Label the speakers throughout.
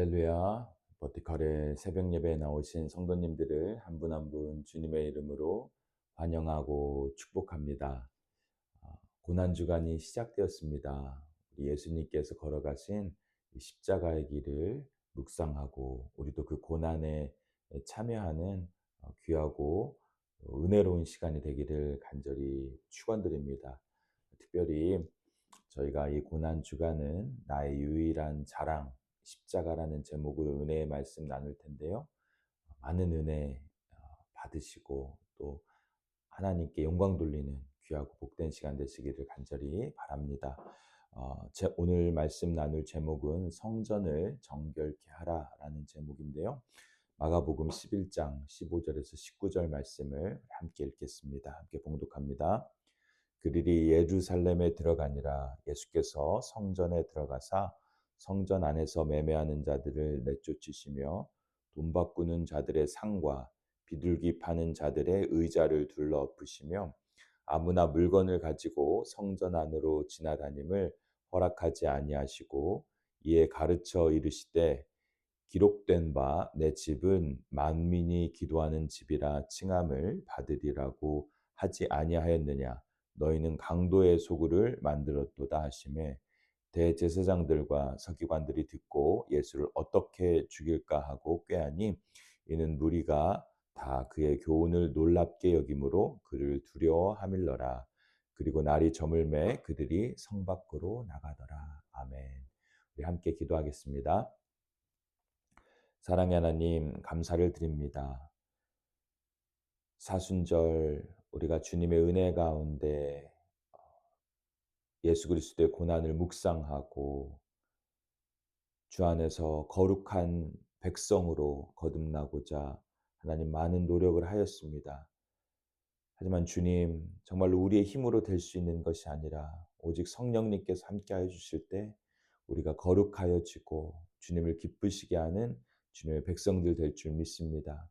Speaker 1: 할렐루야. 버티컬의 새벽 예배에 나오신 성도님들을 한 분 한 분 주님의 이름으로 환영하고 축복합니다. 고난 주간이 시작되었습니다. 우리 예수님께서 걸어가신 이 십자가의 길을 묵상하고 우리도 그 고난에 참여하는 귀하고 은혜로운 시간이 되기를 간절히 축원드립니다. 특별히 저희가 이 고난 주간은 나의 유일한 자랑 십자가라는 제목으로 은혜의 말씀 나눌 텐데요. 많은 은혜 받으시고 또 하나님께 영광 돌리는 귀하고 복된 시간 되시기를 간절히 바랍니다. 오늘 말씀 나눌 제목은 성전을 정결케 하라라는 제목인데요. 마가복음 11장 15절에서 19절 말씀을 함께 읽겠습니다. 함께 봉독합니다. 그들이 예루살렘에 들어가니라. 예수께서 성전에 들어가사 성전 안에서 매매하는 자들을 내쫓으시며 돈 바꾸는 자들의 상과 비둘기 파는 자들의 의자를 둘러 엎으시며 아무나 물건을 가지고 성전 안으로 지나다님을 허락하지 아니하시고 이에 가르쳐 이르시되 기록된 바 내 집은 만민이 기도하는 집이라 칭함을 받으리라고 하지 아니하였느냐. 너희는 강도의 소굴을 만들었도다 하시매 대제사장들과 서기관들이 듣고 예수를 어떻게 죽일까 하고 꾀하니 이는 무리가 다 그의 교훈을 놀랍게 여김으로 그를 두려워함일러라. 그리고 날이 저물매 그들이 성 밖으로 나가더라. 아멘. 우리 함께 기도하겠습니다. 사랑의 하나님, 감사를 드립니다. 사순절 우리가 주님의 은혜 가운데 예수 그리스도의 고난을 묵상하고 주 안에서 거룩한 백성으로 거듭나고자 하나님 많은 노력을 하였습니다. 하지만 주님, 정말로 우리의 힘으로 될 수 있는 것이 아니라 오직 성령님께서 함께하여 주실 때 우리가 거룩하여지고 주님을 기쁘시게 하는 주님의 백성들 될 줄 믿습니다.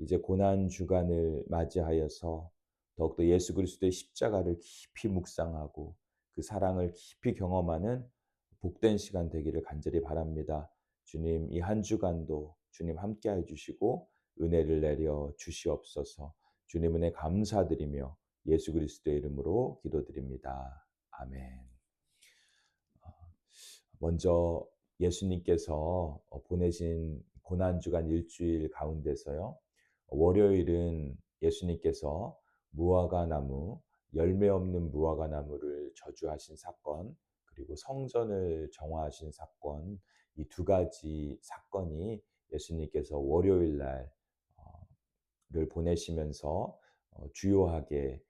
Speaker 1: 이제 고난 주간을 맞이하여서 더욱더 예수 그리스도의 십자가를 깊이 묵상하고 그 사랑을 깊이 경험하는 복된 시간 되기를 간절히 바랍니다. 주님, 이 한 주간도 주님 함께해 주시고 은혜를 내려 주시옵소서. 주님 은혜 감사드리며 예수 그리스도의 이름으로 기도드립니다. 아멘. 먼저 예수님께서 보내신 고난주간 일주일 가운데서요. 월요일은 예수님께서 무화과나무, 열매 없는 무화과나무를 저주하신 사건, 그리고 성전을 정화하신 사건, 이 두 가지 사건이 예수님께서 월요일 날을 보내시면서 주요하게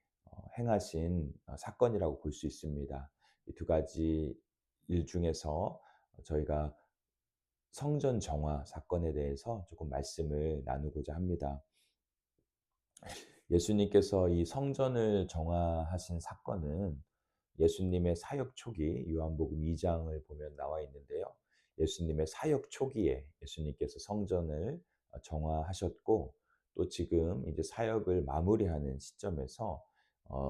Speaker 1: 행하신 사건이라고 볼 수 있습니다. 이 두 가지 일 중에서 저희가 성전 정화 사건에 대해서 조금 말씀을 나누고자 합니다. 예수님께서 이 성전을 정화하신 사건은 예수님의 사역 초기 요한복음 2장을 보면 나와 있는데요. 예수님의 사역 초기에 예수님께서 성전을 정화하셨고 또 지금 이제 사역을 마무리하는 시점에서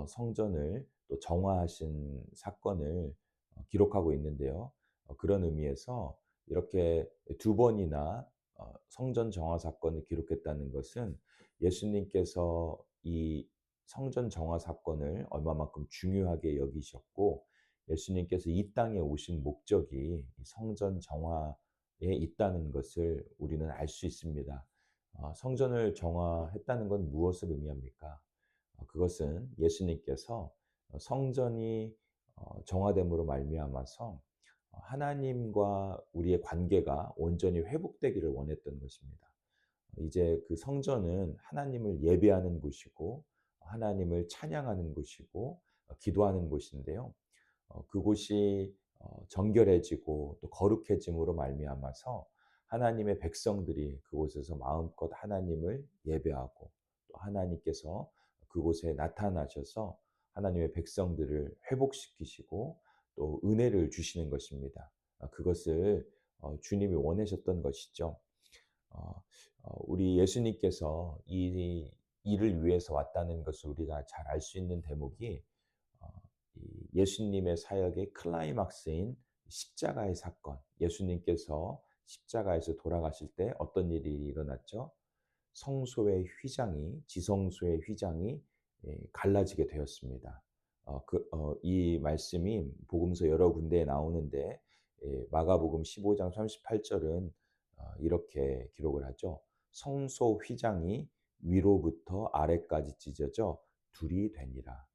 Speaker 1: 성전을 또 정화하신 사건을 기록하고 있는데요. 그런 의미에서 이렇게 두 번이나 성전 정화 사건을 기록했다는 것은 예수님께서 이 성전 정화 사건을 얼마만큼 중요하게 여기셨고 예수님께서 이 땅에 오신 목적이 성전 정화에 있다는 것을 우리는 알 수 있습니다. 성전을 정화했다는 건 무엇을 의미합니까? 그것은 예수님께서 성전이 정화됨으로 말미암아서 하나님과 우리의 관계가 온전히 회복되기를 원했던 것입니다. 이제 그 성전은 하나님을 예배하는 곳이고 하나님을 찬양하는 곳이고 기도하는 곳인데요. 그곳이 정결해지고 또 거룩해짐으로 말미암아서 하나님의 백성들이 그곳에서 마음껏 하나님을 예배하고 또 하나님께서 그곳에 나타나셔서 하나님의 백성들을 회복시키시고 또 은혜를 주시는 것입니다. 그것을 주님이 원하셨던 것이죠. 우리 예수님께서 이 일을 위해서 왔다는 것을 우리가 잘 알 수 있는 대목이 예수님의 사역의 클라이막스인 십자가의 사건, 예수님께서 십자가에서 돌아가실 때 어떤 일이 일어났죠? 성소의 휘장이 지성소의 휘장이 갈라지게 되었습니다. 이 말씀이 복음서 여러 군데에 나오는데 마가복음 15장 38절은 이렇게 기록을 하죠. 성소 휘장이 위로부터 아래까지 찢어져 둘이 되니라.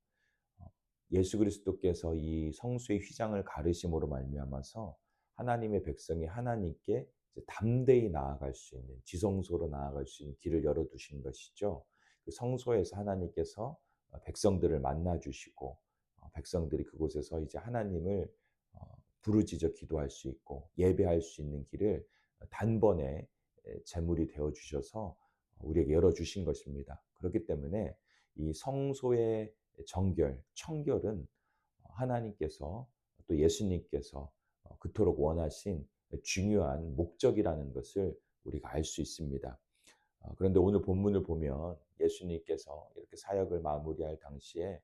Speaker 1: 예수 그리스도께서 이 성소의 휘장을 가르심으로 말미암아서 하나님의 백성이 하나님께 담대히 나아갈 수 있는 지성소로 나아갈 수 있는 길을 열어 두신 것이죠. 그 성소에서 하나님께서 백성들을 만나 주시고 백성들이 그곳에서 이제 하나님을 부르짖어 기도할 수 있고 예배할 수 있는 길을 단번에 제물이 되어 주셔서 우리에게 열어 주신 것입니다. 그렇기 때문에 이 성소의 정결, 청결은 하나님께서 또 예수님께서 그토록 원하신 중요한 목적이라는 것을 우리가 알 수 있습니다. 그런데 오늘 본문을 보면 예수님께서 이렇게 사역을 마무리할 당시에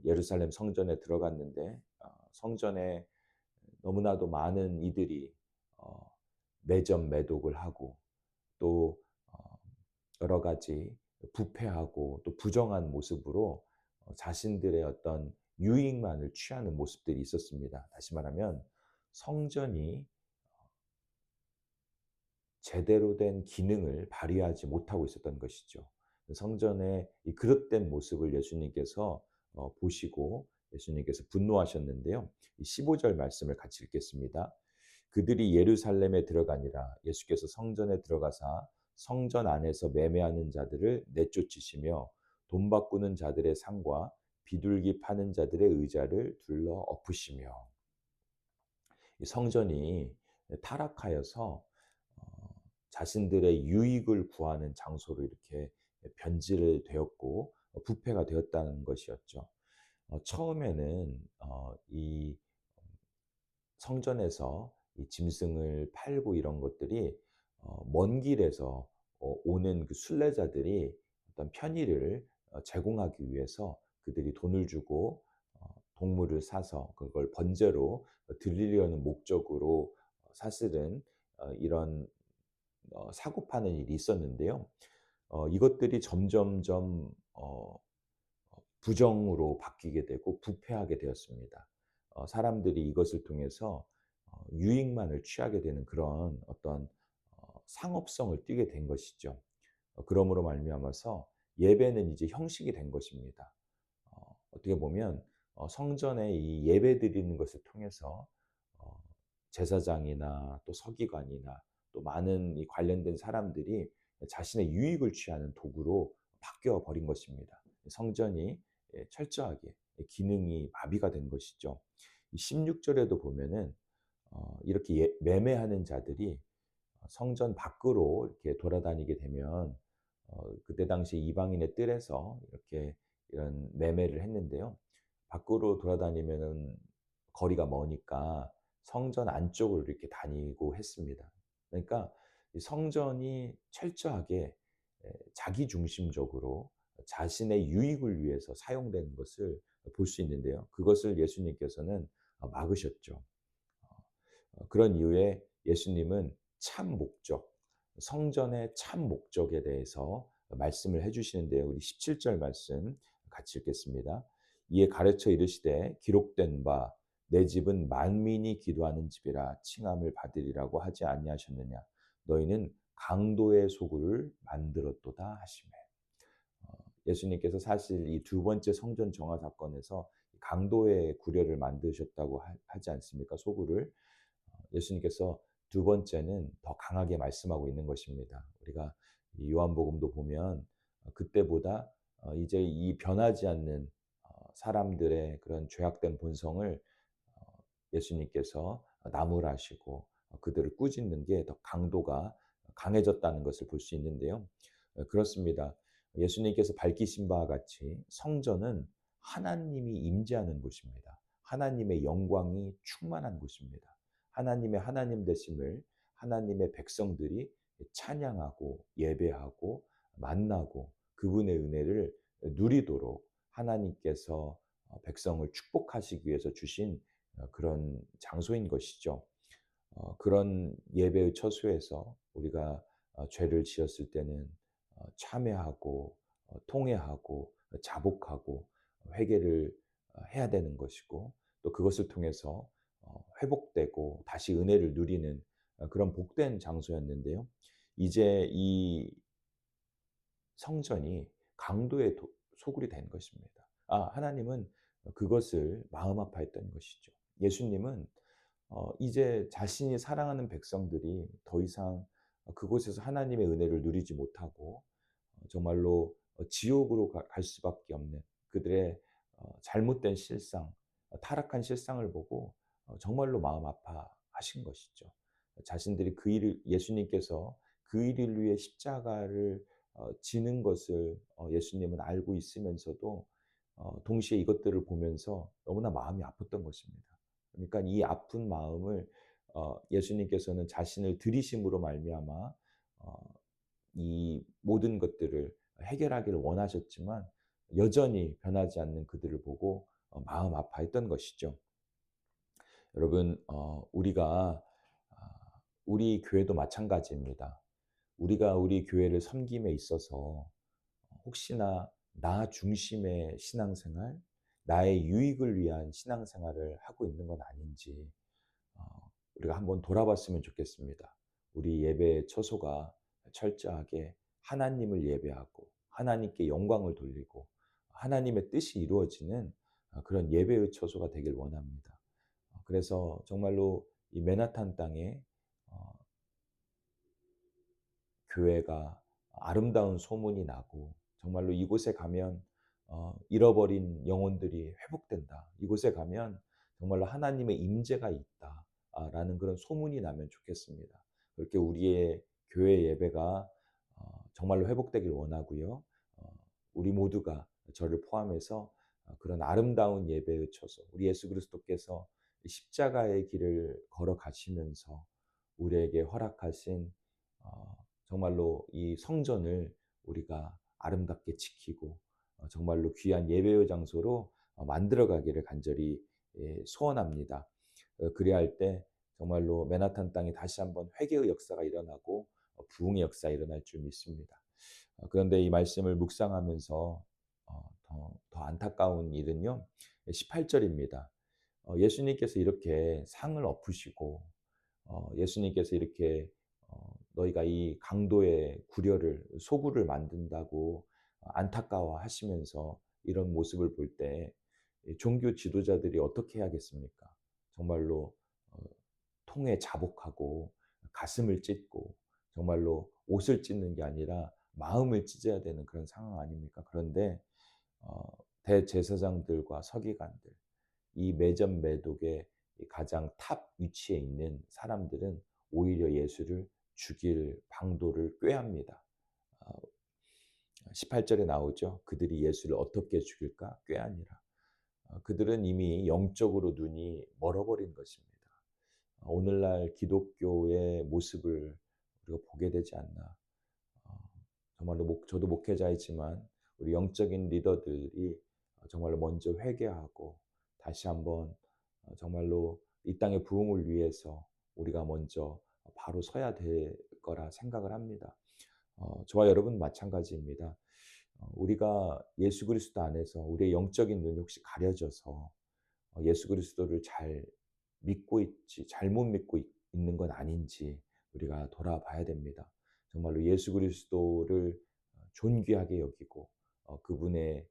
Speaker 1: 예루살렘 성전에 들어갔는데 성전에 너무나도 많은 이들이 매점 매독을 하고 또 여러 가지 부패하고 또 부정한 모습으로 자신들의 어떤 유익만을 취하는 모습들이 있었습니다. 다시 말하면 성전이 제대로 된 기능을 발휘하지 못하고 있었던 것이죠. 성전의 이 그릇된 모습을 예수님께서 보시고 예수님께서 분노하셨는데요. 15절 말씀을 같이 읽겠습니다. 그들이 예루살렘에 들어가니라. 예수께서 성전에 들어가사 성전 안에서 매매하는 자들을 내쫓으시며 돈 바꾸는 자들의 상과 비둘기 파는 자들의 의자를 둘러 엎으시며. 이 성전이 타락하여서 자신들의 유익을 구하는 장소로 이렇게 변질 되었고 부패가 되었다는 것이었죠. 처음에는 이 성전에서 이 짐승을 팔고 이런 것들이 먼 길에서 오는 그 순례자들이 어떤 편의를 제공하기 위해서 그들이 돈을 주고 동물을 사서 그걸 번제로 드리려는 목적으로 사실은 이런 사고 파는 일이 있었는데요. 이것들이 점점점 부정으로 바뀌게 되고 부패하게 되었습니다. 사람들이 이것을 통해서 유익만을 취하게 되는 그런 어떤 상업성을 띠게 된 것이죠. 그러므로 말미암아서 예배는 이제 형식이 된 것입니다. 어떻게 보면 성전에 이 예배 드리는 것을 통해서 제사장이나 또 서기관이나 또 많은 이 관련된 사람들이 자신의 유익을 취하는 도구로 바뀌어 버린 것입니다. 성전이 철저하게 기능이 마비가 된 것이죠. 16절에도 보면은 이렇게 매매하는 자들이 성전 밖으로 이렇게 돌아다니게 되면 그때 당시 이방인의 뜰에서 이렇게 이런 매매를 했는데요. 밖으로 돌아다니면은 거리가 머니까 성전 안쪽으로 이렇게 다니고 했습니다. 그러니까 이 성전이 철저하게 자기 중심적으로 자신의 유익을 위해서 사용되는 것을 볼 수 있는데요. 그것을 예수님께서는 막으셨죠. 그런 이유에 예수님은 참 목적, 성전의 참 목적에 대해서 말씀을 해 주시는데요. 우리 17절 말씀 같이 읽겠습니다. 이에 가르쳐 이르시되 기록된 바 내 집은 만민이 기도하는 집이라 칭함을 받으리라고 하지 아니하셨느냐. 너희는 강도의 소굴을 만들었도다 하시매. 예수님께서 사실 이 두 번째 성전 정화 사건에서 강도의 구려를 만드셨다고 하지 않습니까? 소굴을. 예수님께서 두 번째는 더 강하게 말씀하고 있는 것입니다. 우리가 이 요한복음도 보면 그때보다 이제 이 변하지 않는 사람들의 그런 죄악된 본성을 예수님께서 나무라시고 그들을 꾸짖는 게 더 강도가 강해졌다는 것을 볼 수 있는데요. 그렇습니다. 예수님께서 밝히신 바와 같이 성전은 하나님이 임재하는 곳입니다. 하나님의 영광이 충만한 곳입니다. 하나님의 하나님 되심을 하나님의 백성들이 찬양하고 예배하고 만나고 그분의 은혜를 누리도록 하나님께서 백성을 축복하시기 위해서 주신 그런 장소인 것이죠. 그런 예배의 처소에서 우리가 죄를 지었을 때는 참회하고 통회하고 자복하고 회개를 해야 되는 것이고, 또 그것을 통해서 회복되고 다시 은혜를 누리는 그런 복된 장소였는데요. 이제 이 성전이 강도의 소굴이 된 것입니다. 하나님은 그것을 마음 아파했던 것이죠. 예수님은 이제 자신이 사랑하는 백성들이 더 이상 그곳에서 하나님의 은혜를 누리지 못하고 정말로 지옥으로 갈 수밖에 없는 그들의 잘못된 실상, 타락한 실상을 보고 정말로 마음 아파하신 것이죠. 자신들이 그 일을, 예수님께서 그 일을 위해 십자가를 지는 것을 예수님은 알고 있으면서도 동시에 이것들을 보면서 너무나 마음이 아팠던 것입니다. 그러니까 이 아픈 마음을 예수님께서는 자신을 들이심으로 말미암아 이 모든 것들을 해결하기를 원하셨지만 여전히 변하지 않는 그들을 보고 마음 아파했던 것이죠. 여러분, 우리가 우리 교회도 마찬가지입니다. 우리가 우리 교회를 섬김에 있어서 혹시나 나 중심의 신앙생활, 나의 유익을 위한 신앙생활을 하고 있는 건 아닌지 어, 우리가 한번 돌아봤으면 좋겠습니다. 우리 예배의 처소가 철저하게 하나님을 예배하고 하나님께 영광을 돌리고 하나님의 뜻이 이루어지는 그런 예배의 처소가 되길 원합니다. 그래서 정말로 이 맨하탄 땅에 어, 교회가 아름다운 소문이 나고, 정말로 이곳에 가면 잃어버린 영혼들이 회복된다. 이곳에 가면 정말로 하나님의 임재가 있다라는 그런 소문이 나면 좋겠습니다. 그렇게 우리의 교회 예배가 정말로 회복되길 원하고요. 어, 우리 모두가 저를 포함해서 그런 아름다운 예배의 처소, 우리 예수 그리스도께서 십자가의 길을 걸어가시면서 우리에게 허락하신 정말로 이 성전을 우리가 아름답게 지키고 정말로 귀한 예배의 장소로 만들어 가기를 간절히 소원합니다. 그래야 할 때 정말로 맨하탄 땅에 다시 한번 회개의 역사가 일어나고 부흥의 역사가 일어날 줄 믿습니다. 그런데 이 말씀을 묵상하면서 더 안타까운 일은요, 18절입니다. 예수님께서 이렇게 상을 엎으시고 예수님께서 이렇게 너희가 이 강도의 구려를 소굴을 만든다고 안타까워하시면서 이런 모습을 볼 때 종교 지도자들이 어떻게 해야겠습니까? 정말로 어, 통에 자복하고 가슴을 찢고 정말로 옷을 찢는 게 아니라 마음을 찢어야 되는 그런 상황 아닙니까? 그런데 어, 대제사장들과 서기관들, 이 매점 매독의 가장 탑 위치에 있는 사람들은 오히려 예수를 죽일 방도를 꾀합니다. 18절에 나오죠. 그들이 예수를 어떻게 죽일까 꾀하니라. 그들은 이미 영적으로 눈이 멀어버린 것입니다. 오늘날 기독교의 모습을 우리가 보게 되지 않나. 어, 정말로 저도 목회자이지만 우리 영적인 리더들이 정말로 먼저 회개하고 다시 한번 정말로 이 땅의 부흥을 위해서 우리가 먼저 바로 서야 될 거라 생각을 합니다. 저와 여러분 마찬가지입니다. 우리가 예수 그리스도 안에서 우리의 영적인 눈이 혹시 가려져서 예수 그리스도를 잘 믿고 있지 잘못 믿고 있는 건 아닌지 우리가 돌아봐야 됩니다. 정말로 예수 그리스도를 존귀하게 여기고 그분의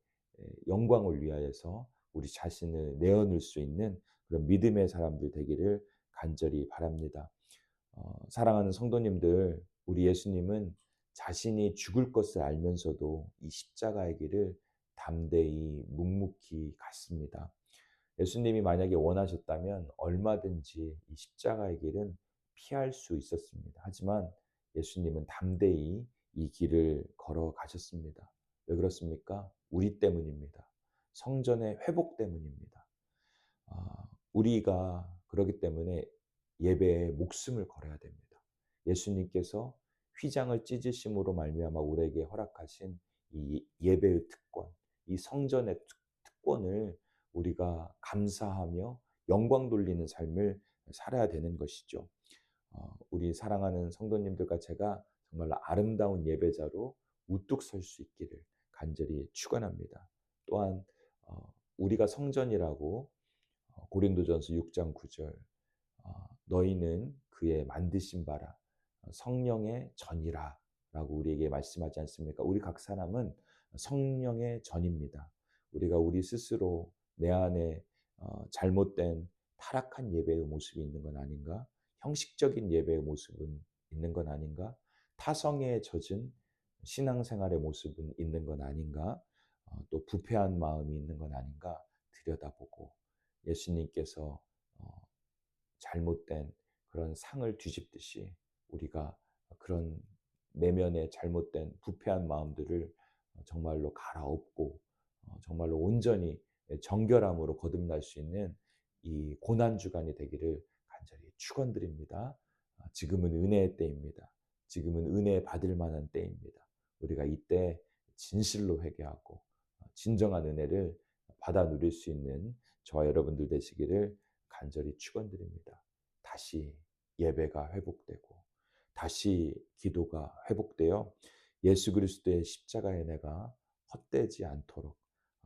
Speaker 1: 영광을 위하여서 우리 자신을 내어놓을 수 있는 그런 믿음의 사람들 되기를 간절히 바랍니다. 사랑하는 성도님들, 우리 예수님은 자신이 죽을 것을 알면서도 이 십자가의 길을 담대히 묵묵히 갔습니다. 예수님이 만약에 원하셨다면 얼마든지 이 십자가의 길은 피할 수 있었습니다. 하지만 예수님은 담대히 이 길을 걸어가셨습니다. 왜 그렇습니까? 우리 때문입니다. 성전의 회복 때문입니다. 우리가 그렇기 때문에 예배에 목숨을 걸어야 됩니다. 예수님께서 휘장을 찢으심으로 말미암아 우리에게 허락하신 이 예배의 특권, 이 성전의 특권을 우리가 감사하며 영광 돌리는 삶을 살아야 되는 것이죠. 우리 사랑하는 성도님들과 제가 정말로 아름다운 예배자로 우뚝 설 수 있기를 간절히 축원합니다. 또한 우리가 성전이라고 고린도전서 6장 9절 너희는 그의 만드신 바라 성령의 전이라 라고 우리에게 말씀하지 않습니까? 우리 각 사람은 성령의 전입니다. 우리가 우리 스스로 내 안에 잘못된 타락한 예배의 모습이 있는 건 아닌가? 형식적인 예배의 모습은 있는 건 아닌가? 타성에 젖은 신앙생활의 모습은 있는 건 아닌가? 또 부패한 마음이 있는 건 아닌가? 들여다보고 예수님께서 어, 잘못된 그런 상을 뒤집듯이 우리가 그런 내면의 잘못된 부패한 마음들을 정말로 갈아엎고 정말로 온전히 정결함으로 거듭날 수 있는 이 고난 주간이 되기를 간절히 축원드립니다. 지금은 은혜의 때입니다. 지금은 은혜 받을 만한 때입니다. 우리가 이때 진실로 회개하고 진정한 은혜를 받아 누릴 수 있는 저와 여러분들 되시기를 간절히 축원드립니다. 다시 예배가 회복되고 다시 기도가 회복되어 예수 그리스도의 십자가의 은혜가 헛되지 않도록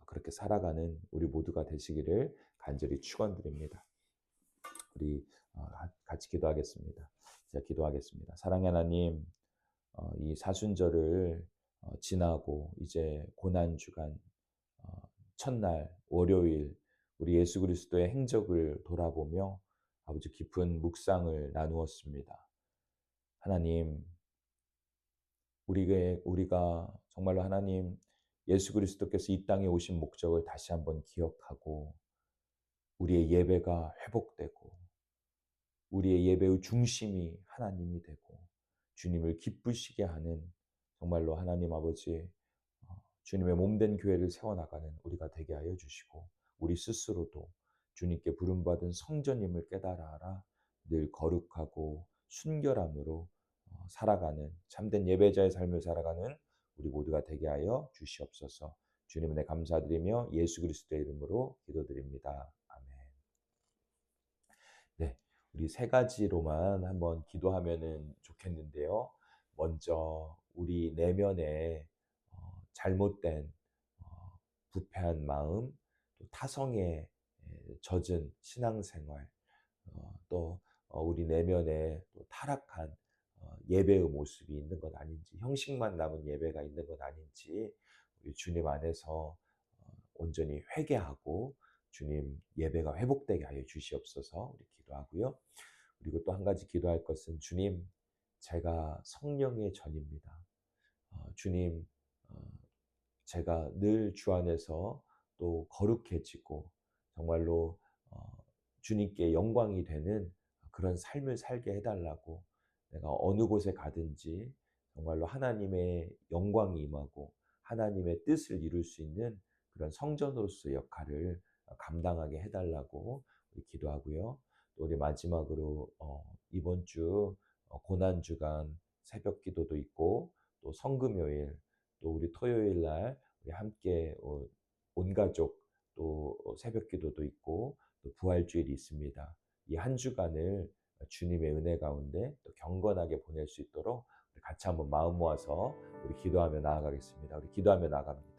Speaker 1: 그렇게 살아가는 우리 모두가 되시기를 간절히 축원드립니다. 우리 같이 기도하겠습니다. 제가 기도하겠습니다. 사랑의 하나님, 이 사순절을 지나고 이제 고난 주간 첫날 월요일 우리 예수 그리스도의 행적을 돌아보며 아버지 깊은 묵상을 나누었습니다. 하나님, 우리가 정말로 하나님 예수 그리스도께서 이 땅에 오신 목적을 다시 한번 기억하고 우리의 예배가 회복되고 우리의 예배의 중심이 하나님이 되고 주님을 기쁘시게 하는 정말로 하나님 아버지 주님의 몸된 교회를 세워나가는 우리가 되게 하여 주시고 우리 스스로도 주님께 부름받은 성전임을 깨달아 알아 늘 거룩하고 순결함으로 살아가는 참된 예배자의 삶을 살아가는 우리 모두가 되게 하여 주시옵소서. 주님 은혜 감사드리며 예수 그리스도의 이름으로 기도드립니다. 아멘. 네, 우리 세 가지로만 한번 기도하면은 좋겠는데요. 먼저 우리 내면에 잘못된 부패한 마음, 또 타성에 젖은 신앙생활, 또 우리 내면에 또 타락한 예배의 모습이 있는 것 아닌지, 형식만 남은 예배가 있는 것 아닌지 우리 주님 안에서 온전히 회개하고 주님 예배가 회복되게 하여 주시옵소서 우리 기도하고요. 그리고 또 한 가지 기도할 것은 주님, 제가 성령의 전입니다. 주님, 제가 늘 주 안에서 또 거룩해지고 정말로 주님께 영광이 되는 그런 삶을 살게 해달라고 내가 어느 곳에 가든지 정말로 하나님의 영광이 임하고 하나님의 뜻을 이룰 수 있는 그런 성전으로서의 역할을 감당하게 해달라고 우리 기도하고요. 또 우리 마지막으로 이번 주 고난 주간 새벽 기도도 있고 또 성금요일 또 우리 토요일 날 우리 함께 온 가족 또 새벽 기도도 있고 또 부활주일이 있습니다. 이 한 주간을 주님의 은혜 가운데 또 경건하게 보낼 수 있도록 우리 같이 한번 마음 모아서 우리 기도하며 나아가겠습니다. 우리 기도하며 나아갑니다.